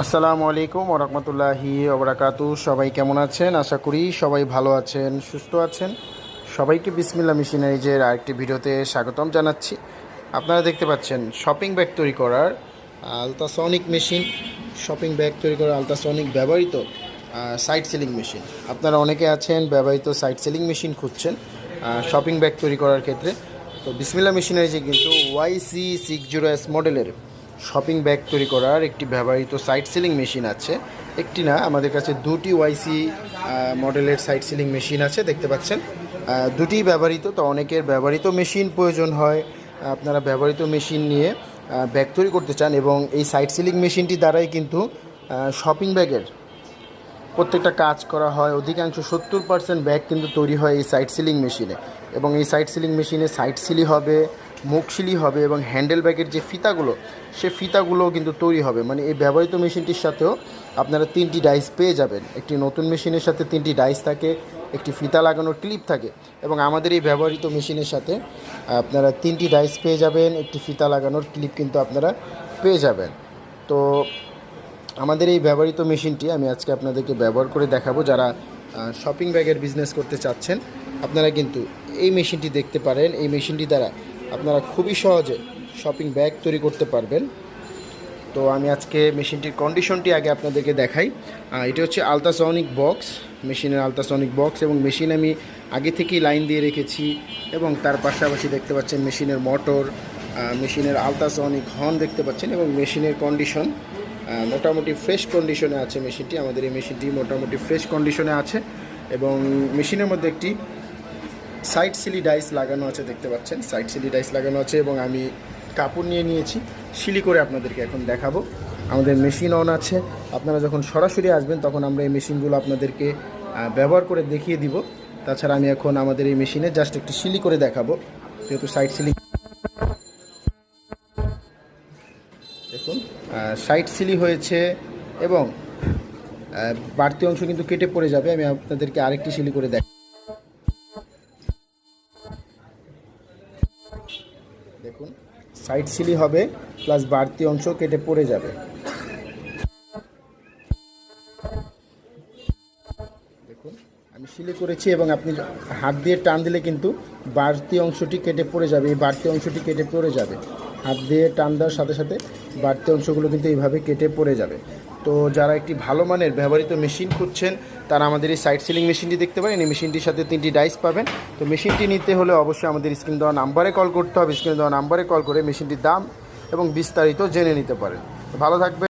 আসসালামু আলাইকুম ওয়া রাহমাতুল্লাহি ওয়া বারাকাতুহু। সবাই কেমন আছেন? আশা করি সবাই ভালো আছেন, সুস্থ আছেন। সবাইকে বিসমিল্লাহ মেশিনারিজের আরেকটি ভিডিওতে স্বাগতম জানাচ্ছি। আপনারা দেখতে পাচ্ছেন শপিং ব্যাগ তৈরি করার আলট্রাসনিক মেশিন, শপিং ব্যাগ তৈরি করার আলট্রাসনিক ব্যবহৃত সাইড সিলিং মেশিন। আপনারা অনেকে আছেন ব্যবহৃত সাইড সিলিং মেশিন খুঁজছেন শপিং ব্যাগ তৈরি করার ক্ষেত্রে। তো বিসমিল্লাহ মেশিনারিজে কিন্তু YC60S মডেলের শপিং ব্যাগ তৈরি করার একটি ব্যবহৃত সাইড সিলিং মেশিন আছে। একটি না, আমাদের কাছে দুটি ওয়াইসি মডেলের সাইড সিলিং মেশিন আছে, দেখতে পাচ্ছেন দুটি ব্যবহৃত। তো অনেকের ব্যবহৃত মেশিন প্রয়োজন হয়, আপনারা ব্যবহৃত মেশিন নিয়ে ব্যাগ তৈরি করতে চান, এবং এই সাইড সিলিং মেশিনটি দ্বারাই কিন্তু শপিং ব্যাগের প্রত্যেকটা কাজ করা হয়। অধিকাংশ 70% ব্যাগ কিন্তু তৈরি হয় এই সাইড সিলিং মেশিনে। এবং এই সাইড সিলিং মেশিনে সাইড সিলি হবে, মুখ সিলি হবে, এবং হ্যান্ডেল ব্যাগের যে ফিতাগুলো, সে ফিতাগুলোও কিন্তু তৈরি হবে। মানে এই ব্যবহৃত মেশিনটির সাথেও আপনারা 3টি ডাইস পেয়ে যাবেন। একটি নতুন মেশিনের সাথে 3টি ডাইস থাকে, একটি ফিতা লাগানোর ক্লিপ থাকে, এবং আমাদের এই ব্যবহৃত মেশিনের সাথে আপনারা 3টি ডাইস পেয়ে যাবেন, একটি ফিতা লাগানোর ক্লিপ কিন্তু আপনারা পেয়ে যাবেন। তো আমাদের এই ব্যবহৃত মেশিনটি আমি আজকে আপনাদেরকে ব্যবহার করে দেখাবো। যারা শপিং ব্যাগের বিজনেস করতে চাচ্ছেন, আপনারা কিন্তু এই মেশিনটি দেখতে পারেন। এই মেশিনটি দ্বারা আপনারা খুবই সহজে শপিং ব্যাগ তৈরি করতে পারবেন। তো আমি আজকে মেশিনটির কন্ডিশনটি আগে আপনাদেরকে দেখাই। এটি হচ্ছে আলট্রাসনিক বক্স, মেশিনের আলট্রাসনিক বক্স, এবং মেশিন আমি আগে থেকেই লাইন দিয়ে রেখেছি। এবং তার পাশাপাশি দেখতে পাচ্ছেন মেশিনের মোটর, মেশিনের আলট্রাসনিক হর্ন দেখতে পাচ্ছেন, এবং মেশিনের কন্ডিশন মোটামুটি ফ্রেশ কন্ডিশনে আছে। মেশিনটি, আমাদের এই মেশিনটি মোটামুটি ফ্রেশ কন্ডিশনে আছে। এবং মেশিনের মধ্যে একটি সাইড সিলি ডাইস লাগানো আছে, দেখতে পাচ্ছেন সাইড সিলি ডাইস লাগানো আছে। এবং আমি কাপড় নিয়ে নিয়েছি, সিলি করে আপনাদেরকে এখন দেখাবো। আমাদের মেশিন অন আছে। আপনারা যখন সরাসরি আসবেন তখন আমরা এই মেশিনগুলো আপনাদেরকে ব্যবহার করে দেখিয়ে দিব। তাছাড়া আমি এখন আমাদের এই মেশিনে জাস্ট একটু সিলি করে দেখাবো, যেহেতু সাইড সিলি। দেখুন সাইড সিলি হয়েছে, এবং বাড়তি অংশ কিন্তু কেটে পড়ে যাবে। আমি আপনাদেরকে আরেকটি সিলি করে দেখুন সাইড সিলি হবে, প্লাস বাড়তি অংশ কেটে পড়ে যাবে। দেখুন আমি সিলি করেছি, এবং আপনি হাত দিয়ে টান দিলে কিন্তু বাড়তি অংশটি কেটে পড়ে যাবে। এই বাড়তি অংশটি কেটে পড়ে যাবে, হাত দিয়ে টান দেওয়ার সাথে সাথে বাড়তি অংশগুলো কিন্তু এইভাবে কেটে পড়ে যাবে। তো যারা একটি ভালো মানের ব্যবহৃত মেশিন খুঁজছেন, তারা আমাদের এই সাইড সিলিং মেশিনটি দেখতে পারেন। এই মেশিনটির সাথে 3টি ডাইস পাবেন। তো মেশিনটি নিতে হলে অবশ্যই আমাদের স্ক্রিন দেওয়া নাম্বারে কল করতে হবে। স্ক্রিন দেওয়া নাম্বারে কল করে মেশিনটির দাম এবং বিস্তারিত জেনে নিতে পারেন। ভালো থাকবেন।